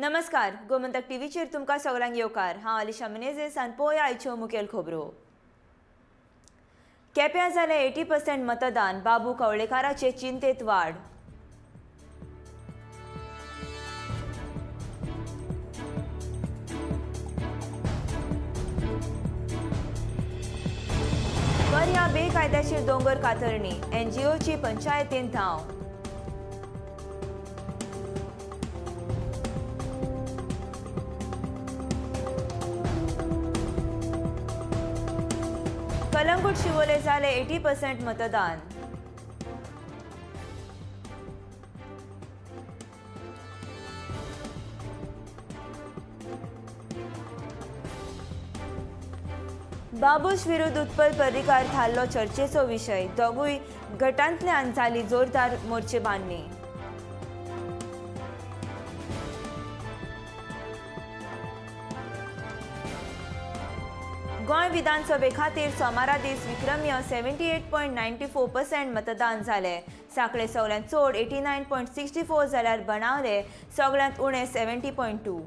नमस्कार, गोमंतक टीव्हीचेर तुमकां सगळ्यांक येवकार। हांव अलिशा मेनेझेस आनी पळोवया आयच्यो मुखेल खबरो। केप्यां जालें 80% मतदान, बाबू कवळेकाराचे चिंतेत वाड। पर्या बेकायदेशीर दोंगर कातरणी, NGOची पंचायतीन धांव। कलंगूट शिवोले जाले 80% मतदान। बाबूश विरुद्ध उत्पल पर्रीकार थारलो चर्चेचो विशय। दोगूय गटांतल्यान जाली जोरदार मोर्चेबांधणी। गोंय विधानसभे खातीर सोमारा दीस विक्रम्य 78.94% मतदान जाले। सांखळे सगळ्यांत चड 89.64 जाल्यार बनावले सगळ्यांत उणे 70.2।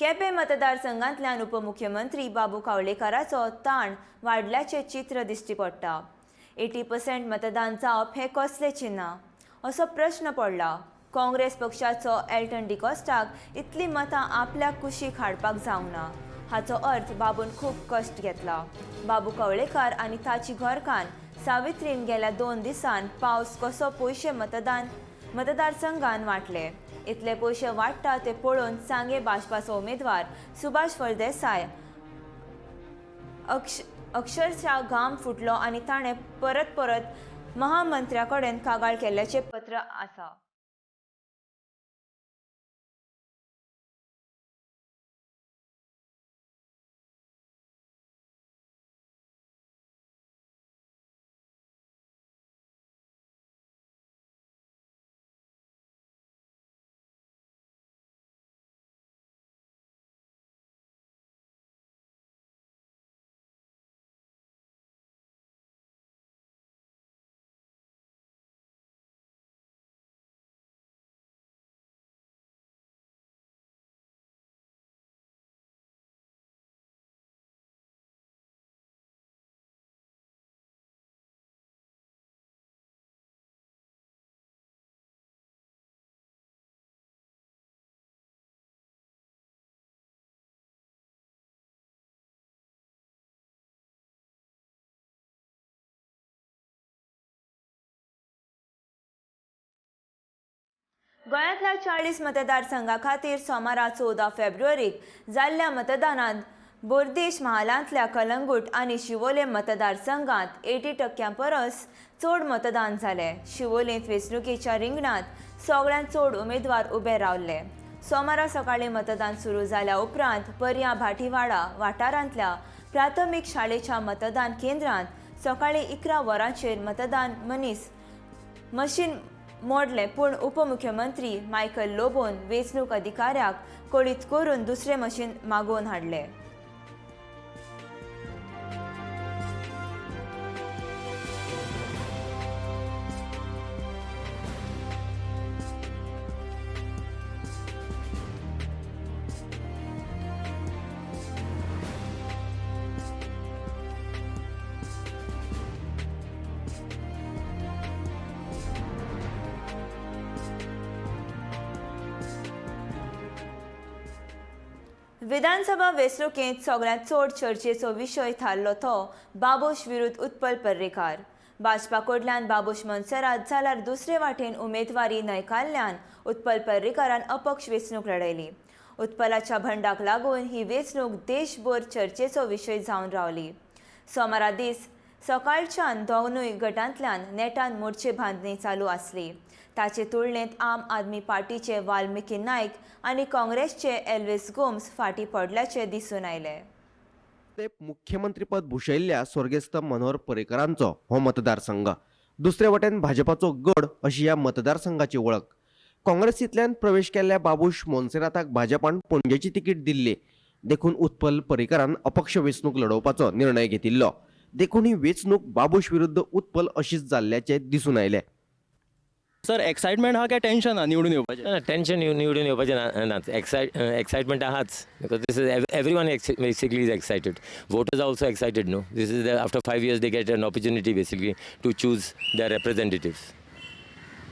केपें मतदारसंघांतल्यान उपमुख्यमंत्री बाबू कवळेकाराचो ताण वाडल्याचें चित्र दिश्टी पडटा। 80% मतदान जावप हें कसलें चिन्ह असो प्रश्न पडला। काँग्रेस पक्षाचो एल्टन डिकॉस्टाक इतली मतां आपल्या कुशीक हाडपाक जावंक ना हाचो अर्थ बाबून खूब कश्ट घेतला। बाबू कवळेकार आनी ताची घरकान्न सावित्रीन गेल्या 2 दिसांन पावस कसो पयशे मतदारसंघान वांटले। इतले पयशे वाडटा ते पळोवन सांगे भाजपाचो उमेदवार सुभाष फळदेसाय अक्षरशः घाम फुटलो आनी ताणें परत महामंत्र्या कडेन कागाळ केल्ल्याचें पत्र आसा। गोंयांतल्या 40 मतदारसंघां खातीर सोमारा 14 फेब्रुवारीक जाल्ल्या मतदानांत बोर्देश महालांतल्या कलंगूट आनी शिवोले मतदारसंघांत 80% परस चड मतदान जालें। शिवोलेंत वेंचणुकेच्या रिंगणांत सगळ्यांत चड उमेदवार उबे रावले। सोमारा सकाळीं मतदान सुरू जाल्या उपरांत पर्या भाटीवाडा वाठारांतल्या प्राथमीक शाळेच्या मतदान केंद्रांत सकाळीं 11 वरांचेर मतदान मशीन मोडलें, पूण उपमुख्यमंत्री मायकल लोबोन वेंचणूक अधिकाऱ्याक कळीत करून दुसरें मशीन मागोवन हाडलें। विधानसभा वेंचणुकेंत सगळ्यांत चड चर्चेचो विशय थारलो तो बाबूश विरुद्ध उत्पल पर्रीकार। भाजपा कडल्यान बाबूश मोन्सेरात जाल्यार दुसरे वाटेन उमेदवारी न्हयकारल्यान उत्पल पर्रीकारान अपक्ष वेंचणूक लडयली। उत्पलाच्या भंडाक लागून ही वेंचणूक देशभर चर्चेचो विशय जावन रावली। सोमारा दीस सकाळच्यान दोनूय गटांतल्यान नेटान मोर्चेबांधणी चालू आसली। ताचे तुळनेंत आम आदमी पार्टीचे वाल्मिकी नायक आनी काँग्रेसचे एल्विस गोम्स फाटीं पडल्याचे दिसून आयले। ते मुख्यमंत्रीपद भुशयल्ल्या स्वर्गेस्त मनोहर पर्रीकारांचो हो मतदारसंघ। दुसरे वटेन भाजपाचो गड अशी ह्या मतदारसंघाची वळख। काँग्रेसींतल्यान प्रवेश केल्ल्या बाबूश मोन्सेराताक भाजपान पणजेची तिकीट दिल्ली। देखून उत्पल पर्रीकारान अपक्ष वेंचणूक लडोवपाचो निर्णय घेतिल्लो। देखून ही वेंचणूक बाबूश विरुद्ध उत्पल अशीच जाल्ल्याचे दिसून आयले। सर एक्साइटमेंट हा काय टेन्शन हा निवडून येवपाचें? टेन्शन निवडून येवपाचें ना एक्साइटमेंट आहाच because this is every one basically is excited voters are also excited no this is after 5 years they get an opportunity basically to choose their representatives.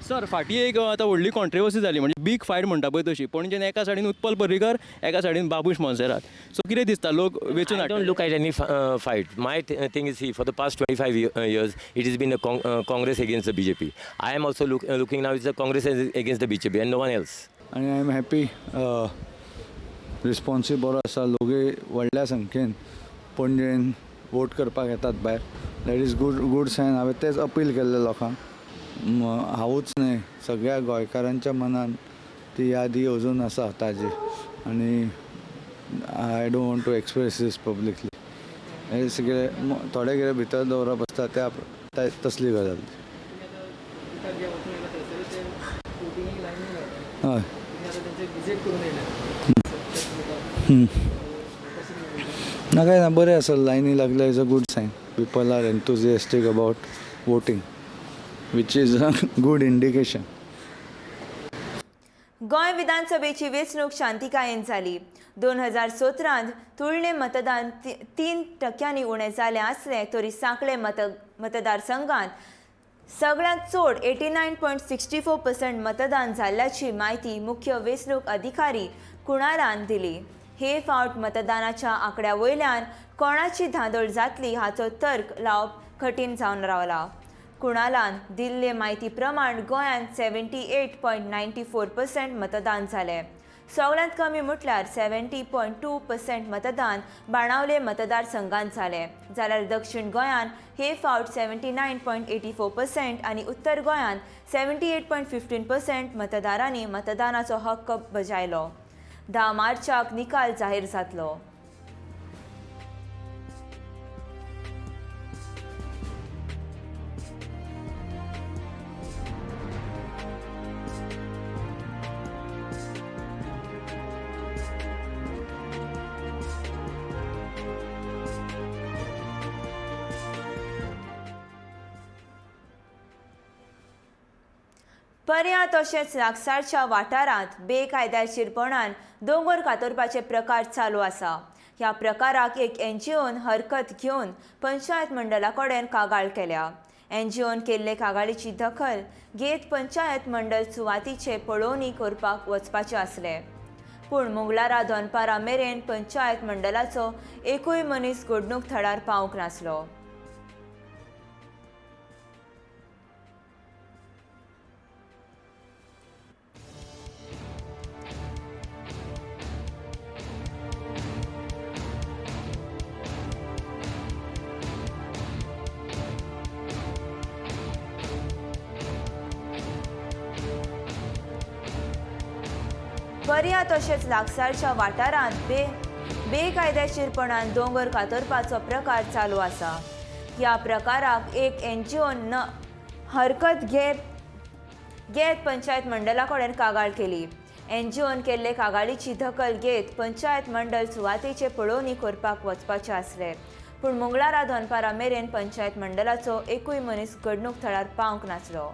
सर फाटी एक आतां व्हडली कॉन्ट्रोवर्सी जाली म्हणजे बिग फायट म्हणटा पळय तशी पणजेन एका सायडीन उत्पल पर्रीकर एका सायडीन बाबूश मोन्सेरात सो कितें दिसता लोक वेचून I don't look at any fight. My thing is, see, for the past 25 years, it has been a Congress against the BJP. I am also looking now, it's a Congress against the BJP and no one else. आनी I am happy रिस्पॉन्सूय बरो आसा लोकूय व्हडल्या संख्येन पणजेन vote करपाक येतात भायर that is good Sion. हांवें तेंच अपील केल्लें लोकांक हांवूच न्हय सगळ्या गोंयकारांच्या मनान ती यादी अजून आसा ताजी आनी I don't want to express these publicly. हे सगळे थोडे कितें भितर दवरप आसता त्या तसली गजाल. हय ना काय ना बरें आसा लायनी लागल्या is a good sign. People are enthusiastic about voting which is a good indication. Goa विधानसभेची वेंचणूक शांतिकायेन जाली. 2017 तुळणे मतदान 3% उणें जालें आसलें तरी सांकळे मतदारसंघांत सगळ्यांत चड 89.64% मतदान जाल्ल्याची म्हायती मुख्य वेंचणूक अधिकारी कुणालान दिली. हे फावट मतदानाच्या आंकड्या वयल्यान कोणाची धांदळ जातली हाचो तर्क लावप कठीण जावन रावला. कुणालान दिल्ले म्हायती प्रमाण गोंयांत 78.94% मतदान जालें. सगळ्यांत कमी म्हटल्यार 70.2% मतदान बाणावले मतदारसंघांत जालें जाल्यार दक्षिण गोंयांत हे फावट 79.84% आनी उत्तर गोंयांत 78.15% मतदारांनी मतदानाचो हक्क बजायलो. 10 मार्चाक निकाल जाहीर जातलो. पर्या तशेंच लागसारच्या वाठारांत बेकायदेशीरपणान दोंगर कातरपाचे प्रकार चालू आसा. ह्या प्रकाराक एक एनजीओन हरकत घेवन पंचायत मंडळा कडेन कागाळ केल्या. एनजीओन केल्ले कागाळीची दखल घेत पंचायत मंडळ सुवातीचे पळोवणी करपाक वचपाचे आसले. पूण मंगळारा दनपारा मेरेन पंचायत मंडळाचो एकूय मनीस घडणूक थळार पावूंक नासलो. पर्या तशेंच लागसारच्या वाठारांत बेकायदेशीरपणान दोंगर कातरपाचो प्रकार चालू आसा. ह्या प्रकाराक एक एनजीओन हरकत घेत पंचायत मंडळा कडेन कागाळ केली. एनजीओन केल्ले कागाळीची दखल घेत पंचायत मंडळ सुवातेचे पळोवणी करपाक वचपाचे आसले. पूण मंगळारा दनपारा मेरेन पंचायत मंडळाचो एकूय मनीस घडणूक थळार पावूंक नासलो.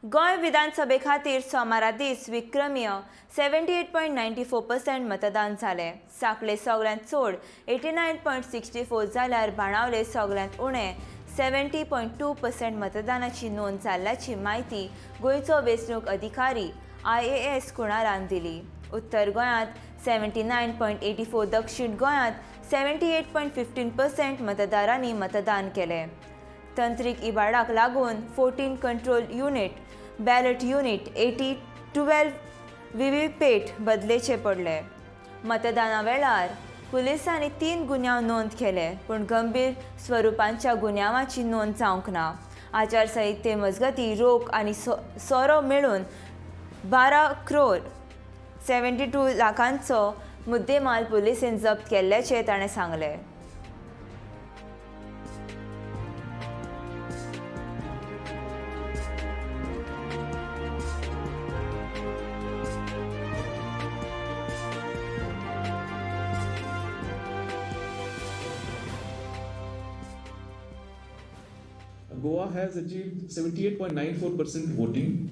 गोंय विधानसभे खातीर सोमारा दीस विक्रमीय 78.94% मतदान जालें. सांकळे सगळ्यांत चड 89.64 जाल्यार बाणावले सगळ्यांत उणें 70.2% मतदानाची नोंद जाल्ल्याची म्हायती गोंयचो वेंचणूक अधिकारी IAS कुणालान दिली. उत्तर गोंयांत 79.84 दक्षिण गोंयांत 78.15% मतदारांनी मतदान केले. तंत्रीक इबाडाक लागून 14 control unit, ballot unit, 12 VVPAT बदलेचे पडले. मतदाना वेळार पुलिसांनी 3 गुन्यांव नोंद केले, पूण गंभीर स्वरुपांच्या गुन्यांवाची नोंद जावंक ना. आचारसंहिते मजगतीं रोख आनी सोरो मेळून 12 crore 72 लाखांचो मुद्देमाल पुलिसेन जप्त केल्ल्याचें ताणें सांगलें. Goa has achieved 78.94% voting,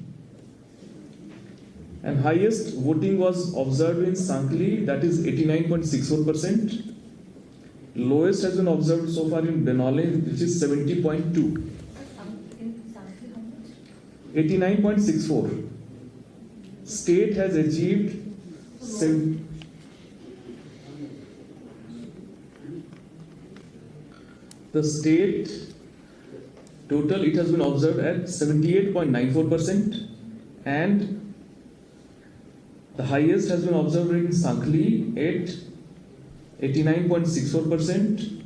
and highest voting was observed in Sankli, that is 89.64%. Lowest has been observed so far in Benole, which is 70.2. 89.64. State has achieved the state total, it has been observed at 78.94%, and the highest has been observed in Sankli at 89.64%,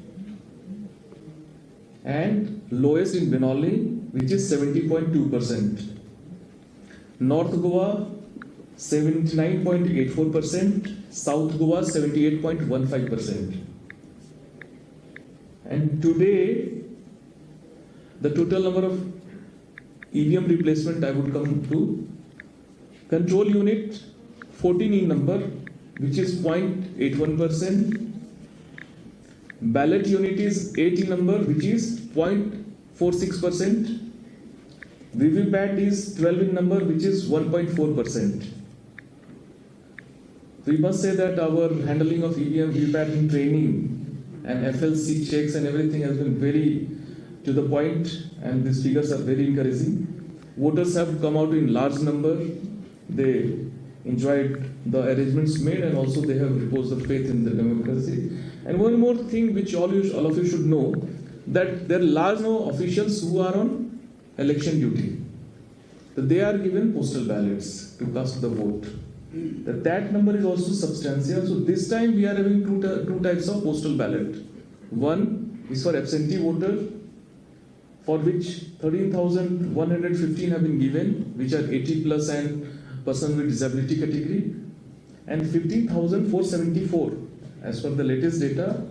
and lowest in Benoli, which is 70.2%. North Goa 79.84%, South Goa 78.15%. And today, the total number of EVM replacement I would come to. Control unit 14 in number, which is 0.81%. Ballot unit is 8 in number, which is 0.46%. VVPAT is 12 in number, which is 1.4%. We must say that our handling of EVM, VVPAT in training and FLC checks and everything has been very to the point, and these figures are very encouraging. Voters have come out in large number. They enjoyed the arrangements made, and also they have reposed the faith in the democracy. And one more thing which all of you should know, that there are large number of officials who are on election duty. That they are given postal ballots to cast the vote. That number is also substantial. So this time we are having two types of postal ballot. One is for absentee voter, for which 13,115 have been given, which are 80 plus and person with disability category, and 15,474 as per the latest data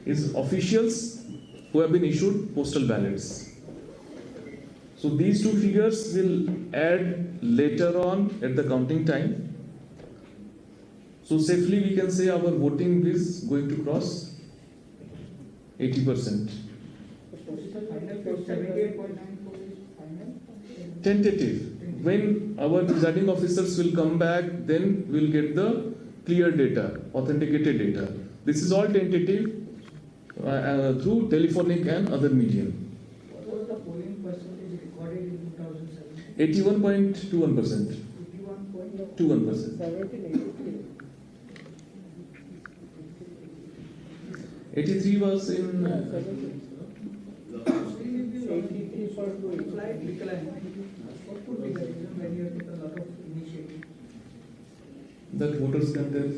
is officials who have been issued postal ballots. So these two figures will add later on at the counting time. So safely we can say our voting is going to cross 80%. Tentative. When our presiding officers will come back, then we'll get the clear data, authenticated data. This is all tentative through telephonic and other medium. What was the polling percentage recorded in 2007? 81.21%. 21%. 83 was in. 83 for implied decline. What could be the reason when you have taken a lot of initiative? That voters can tell.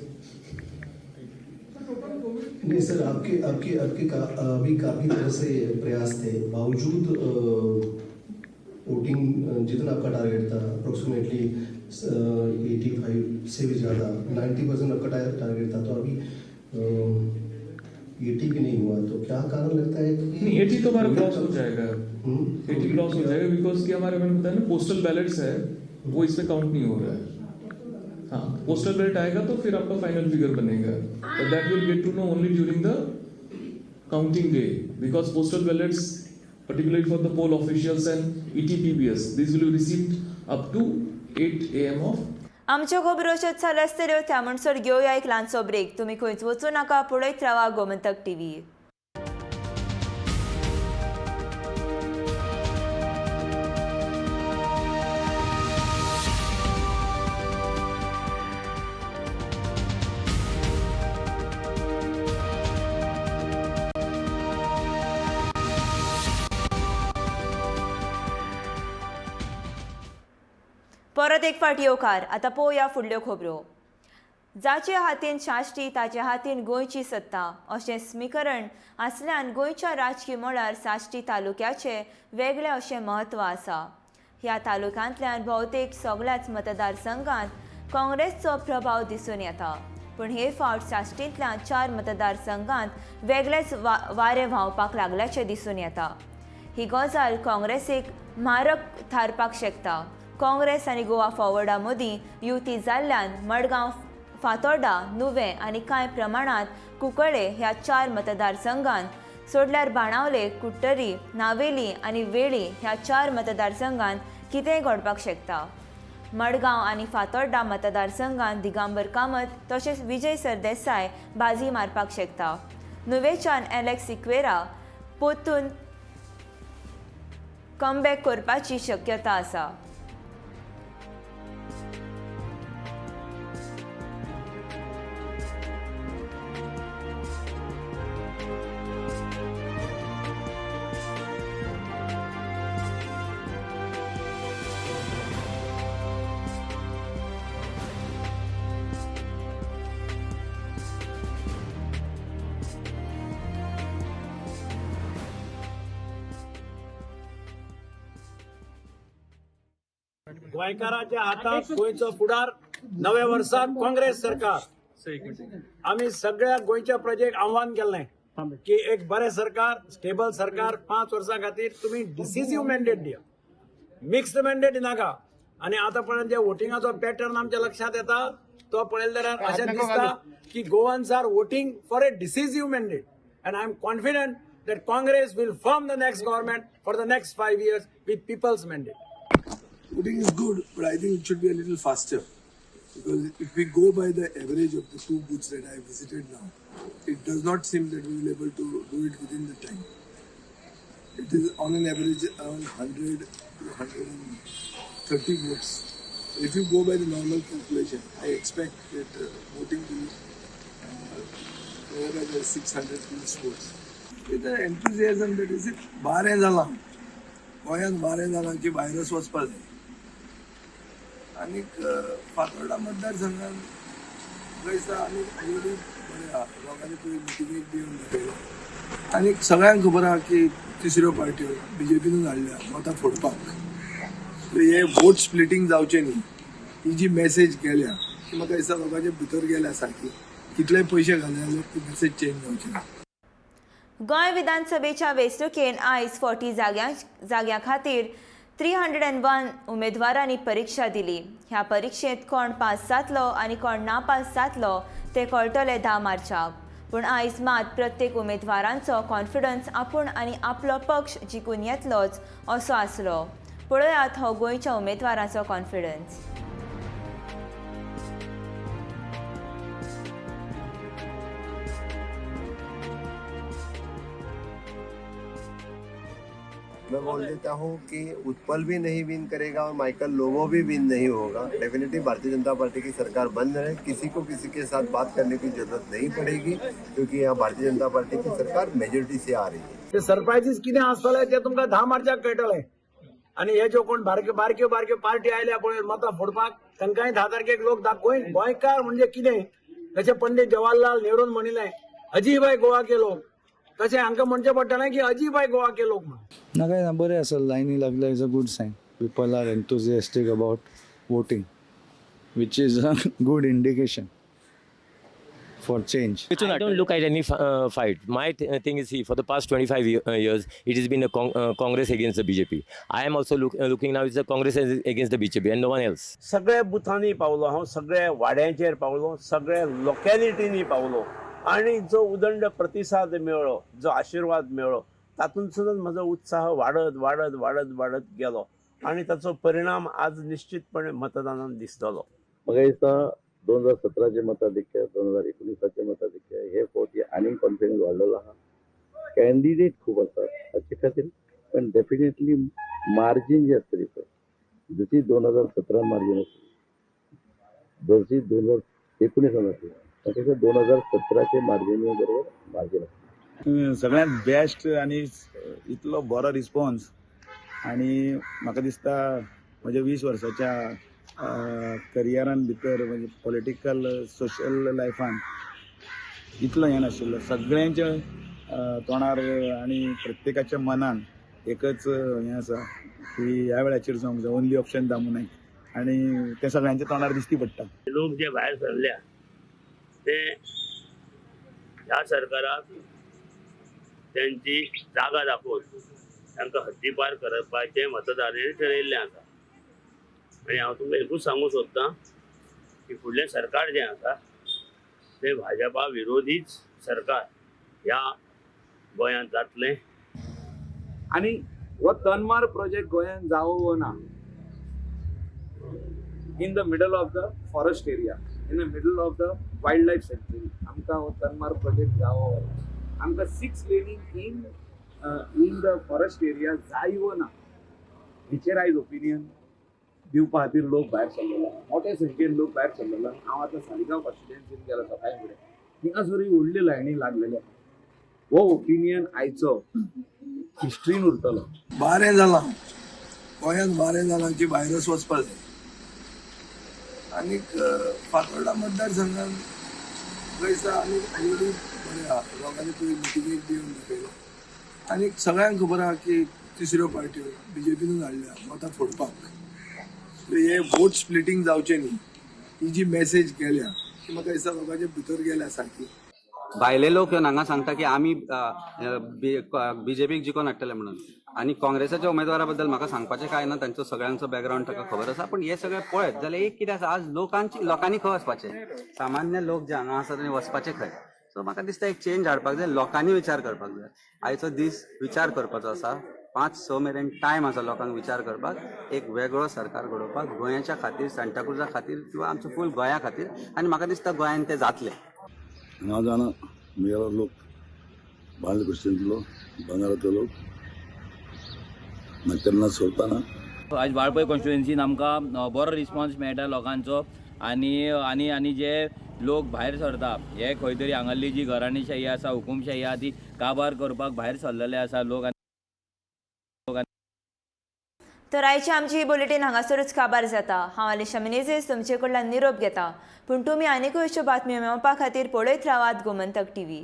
नहीं sir, आपके आपके आपके अभी काफ़ी तरह से प्रयास थे, बावजूद वोटिंग जितना आपका टारगेट था अप्रोक्सीमेटली 85 से भी ज़्यादा 90% आपका टारगेट था, तो अभी 80 भी नहीं हुआ, तो क्या कारण लगता है कि नहीं 80 तो हमारा क्रॉस हो जाएगा, 80 क्रॉस हो जाएगा, बिकॉज कि हमारे मैंने बताया ना पोस्टल बैलेट्स है वो इसमें काउंट नहीं हो रहा है. हाँ, पोस्टल बैलेट आएगा तो फिर आपका फाइनल फिगर बनेगा, तो that will get to know only during the counting day, because postal ballots particularly for the poll officials and ETPBS, these will be received up to 8 AM of. आमच्यो खबरो अश्योच चालू आसतल्यो, त्या म्हणसर घेवया एक ल्हानसो ब्रेक. तुमी खंयच वचूं नाका, पळयत रावा गोमंतक TV. परत एक फावट येवकार आतां पळोवया फुडल्यो खबरो. जाचे हातीन शाश्टी ताचे हातीन गोंयची सत्ता अशें समीकरण आसल्यान गोंयच्या राजकीय मळार साश्टी तालुक्याचे वेगळे अशें म्हत्व आसा. ह्या तालुक्यांतल्यान भोवतेक सगळ्याच मतदारसंघांत काँग्रेसचो प्रभाव दिसून येता. पूण हे फावट साश्टींतल्या 4 मतदारसंघांत वेगळेच वारे व्हांवपाक लागल्याचें दिसून येता. ही गजाल काँग्रेसीक म्हारग थारपाक शकता. काँग्रेस आनी गोवा फॉरवर्डा मदीं युती जाल्ल्यान मडगांव, फातोर्डा, नुवें आनी कांय प्रमाणांत कुंकळे ह्या 4 मतदारसंघांत सोडल्यार बाणावले, कुट्टरी, नावेली आनी वेळी ह्या 4 मतदारसंघांत कितेंय घडपाक शकता. मडगांव आनी फातोर्डा मतदारसंघांत दिगंबर कामत तशेंच विजय सरदेसाय बाजी मारपाक शकता. नुवेच्यान एलेक्स सिक्वेरा पोतून कमबॅक करपाची शक्यता आसा. गोंयकारांच्या हातांत गोंयचो फुडार. नव्या वर्साक काँग्रेस सरकार. आमी सगळ्या गोंयच्या प्रजेक आव्हान केल्लें की एक बरें सरकार, स्टेबल सरकार 5 वर्सां खातीर तुमी डिसिसीव मॅन्डेट दिया, मिक्स्ड मॅन्डेट नाका. आनी आतां पर्यंत जे वोटिंगाचो पॅटर्न आमच्या लक्षांत येता तो पळयले जाल्यार अशें दिसता की Goans are voting for a decisive mandate. And I am confident that Congress will form the next government for the next 5 years with people's mandate. Voting is good, but I think it should be a little faster. Because if we go by the average of the 2 booths that I have visited now, it does not seem that we will be able to do it within the time. It is on an average around 100 to 130 votes. So if you go by the normal calculation, I expect that voting will go by the 600 plus votes. With the enthusiasm that is it, बारें जाला गोंयांत बारें जाला की virus वचपा जाय. आनीक फातोर्डा मतदारसंघान दिसता आनी ऑलरेडी बरें आहा, लोकांनी पळय मिटिंगेक बी येवन दाखयला. आनीक सगळ्यांक खबर आहा की तिसऱ्यो पार्ट्यो BJPनूच हाडल्या मतां फोडपाक. सो हे वोट स्प्लिटींग जावचें न्ही ही जी मेसेज गेल्या ती म्हाका दिसता लोकांचे भितर गेल्या सारकी. कितलेय पयशे घाले जाल्यार ती मेसेज चेंज जावची ना. गोंय विधानसभेच्या वेंचणुकेन आयज 40 जाग्यां खातीर 301 उमेदवारांनी परीक्षा दिली. ह्या परीक्षेंत कोण पास जातलो आनी कोण नापास जातलो ते कळटले 10 मार्चाक. पूण आयज मात प्रत्येक उमेदवारांचो कॉन्फिडन्स आपूण आनी आपलो पक्ष जिखून येतलोच असो आसलो. पळयात हो गोंयच्या उमेदवारांचो कॉन्फिडन्स. मैं बोल देता हूँ कि उत्पल भी नहीं विन करेगा और माइकल लोबो भी विन नहीं होगा. डेफिनेटली भारतीय जनता पार्टी की सरकार बन रहे, किसी को किसी के साथ बात करने की जरूरत नहीं पड़ेगी क्योंकि यहाँ भारतीय जनता पार्टी की सरकार मेजॉरिटी से आ रही है. सरप्राइजीस कितें आसतले ते तुमकां 10 मार्चाक कळटले. आनी हे जो कोण बारक्यो पार्टी आयल्या पळय मतां फोडपाक तांकांय 10 तारखेक लोक दाखोवन गोंयकार म्हणजे कितें. जशें पंडीत जवाहरलाल नेहरून म्हणिल्लें अजीबाय गोवा के लोक, तशें हांकां म्हणचें पडटलें की अजीबाय गोवा के लोक म्हणून. ना बरें आसा, लायनी लागल्या is a good sign. People are enthusiastic about voting, which is a good indication for change. I don't look at any fight. My thing is, for the past 25 years, it has been a Congress against the BJP. I am also looking now, it's the Congress against the BJP and no one else. सगळ्या बुथांनी पावलो हांव, सगळ्या वाड्यांचेर पावलो, सगळ्या लोकॅलिटीनी पावलो आनी जो उदंड प्रतिसाद मेळ्ळो, जो आशिर्वाद मेळ्ळो, तातूंतसूनच म्हजो उत्साह वाडत वाडत वाडत वाडत गेलो आनी ताचो परिणाम आज निश्चितपणे मतदानात दिसतलो. म्हाका दिसता 2017चे मताधिक्य, 2019चे मताधिक्य हे फावटी आनी कॉन्फिडन्स वाडलेलो आहा. कॅन्डिडेट खूब आसात हाचे खातीर, पण डेफिनेटली मार्जीन जी आसतली पळय, जशी 2017 मार्जीन आसली, जशी 2019 आसली, ताच्या 2017चे मार्जिनी बरोबर मार्जीन आसली. सगळ्यांत बेस्ट आनी इतलो बरो रिस्पॉन्स. आनी म्हाका दिसता म्हज्या 20 वर्साच्या करियरान भितर म्हणजे पॉलिटिकल सोशल लायफान इतलो हें नाशिल्लो. सगळ्यांच्या तोंडार आनी प्रत्येकाच्या मनान एकच हें आसा की ह्या वेळाचेर जावंक जाय ओन्ली ऑप्शन दामू नायक आनी तें सगळ्यांच्या तोंडार दिसती पडटा. लोक जे भायर सरल्या ते ह्या सरकाराक त्यांची जागा दाखोवन तांकां हद्दीपार करपाचें मतदारांनी ठरयिल्लें आसा. आनी हांव तुमकां एकूच सांगूंक सोदतां की फुडलें सरकार जें आसा तें भाजपा विरोधीच सरकार ह्या गोंयांत जातलें. आनी हो तनमार प्रोजेक्ट गोंयांत जावो ना. In the middle of the forest area, in the middle of the wild life sanctuary आमकां हो तनमार प्रोजेक्ट जावो. आमकां 6 Lanning in the forest area जायो ना. हेचेर आयज ओपिनियन दिवपा खातीर लोक भायर सरलेला, मोठ्या संख्येन लोक भायर सरलेला. हांव आतां सालिगांव कॉन्स्टिट्युएन्सीन गेलो सकाळी फुडें, थिंगा सुरी व्हडले लायनी लागलेले. हो ओपिनियन आयचो हिस्ट्रीन उरतलो. बारें जालां गोंयांत, बारें जालां की भायरच वचपाक जाय. आनीक फातोर्डा मतदारसंघान गैसा आनी ऑलरेडी बरें आहा. लोकांनी पयलीं मिटिंगेक बी येवन दाखयलो. आनीक सगळ्यांक खबर आहा की तिसऱ्यो पार्ट्यो BJPनूच हाडल्या वता फोडपाक. हे वोट स्प्लिटींग जावचें न्ही ही जी मॅसेज गेल्या ती म्हाका दिसता लोकांच्या भितर गेल्या सारकी. भायले लोक हांगा सांगता की आमी BJPक जिखोवन हाडटले म्हणून आनी काँग्रेसाच्या उमेदवारा बद्दल म्हाका सांगपाचें काय ना. तांचो सगळ्यांचो बॅकग्रावंड ताका खबर आसा. पण हे सगळें पळयत जाल्यार एक कितें आसा, आज लोकांनी खंय वचपाचें, सामान्य लोक जे हांगा आसा तांणी वचपाचें खंय. सो म्हाका दिसता एक चेंज हाडपाक जाय. लोकांनी विचार करपाक जाय. आयचो दीस विचार करपाचो आसा. 5-6 मेरेन टायम आसा लोकांक विचार करपाक. एक वेगळो सरकार घडोवपाक गोंयाच्या खातीर, सांताक्रुजा खातीर किंवा आमच्या फूल गोंया खातीर. आनी म्हाका दिसता गोंयांत तें जातलें. हांव जाणा म्हगेलो लोक बांगला क्रिश्चनलो बंगाराचो लोक म्हाका केन्ना सोडपाना. आज वाळपय कॉन्स्टिट्युएन्सीन आमकां बरो रिस्पॉन्स मेळटा लोकांचो. आनी आनी आनी जे लोक भायर सरता हे खंय तरी हांगाली जी घराणीशाही आसा, हुकुमशाही आहा ती काबार करपाक भायर सरलेले आसा लोक. तर आयची आमची ही बुलेटीन हांगासरूच काबार जाता. हांव अलिशा मिनेझीस तुमचे कडल्यान निरोप घेता. पूण तुमी आनीकूय अश्यो बातम्यो मेळोवपा खातीर पळयत रावात गोमंतक TV.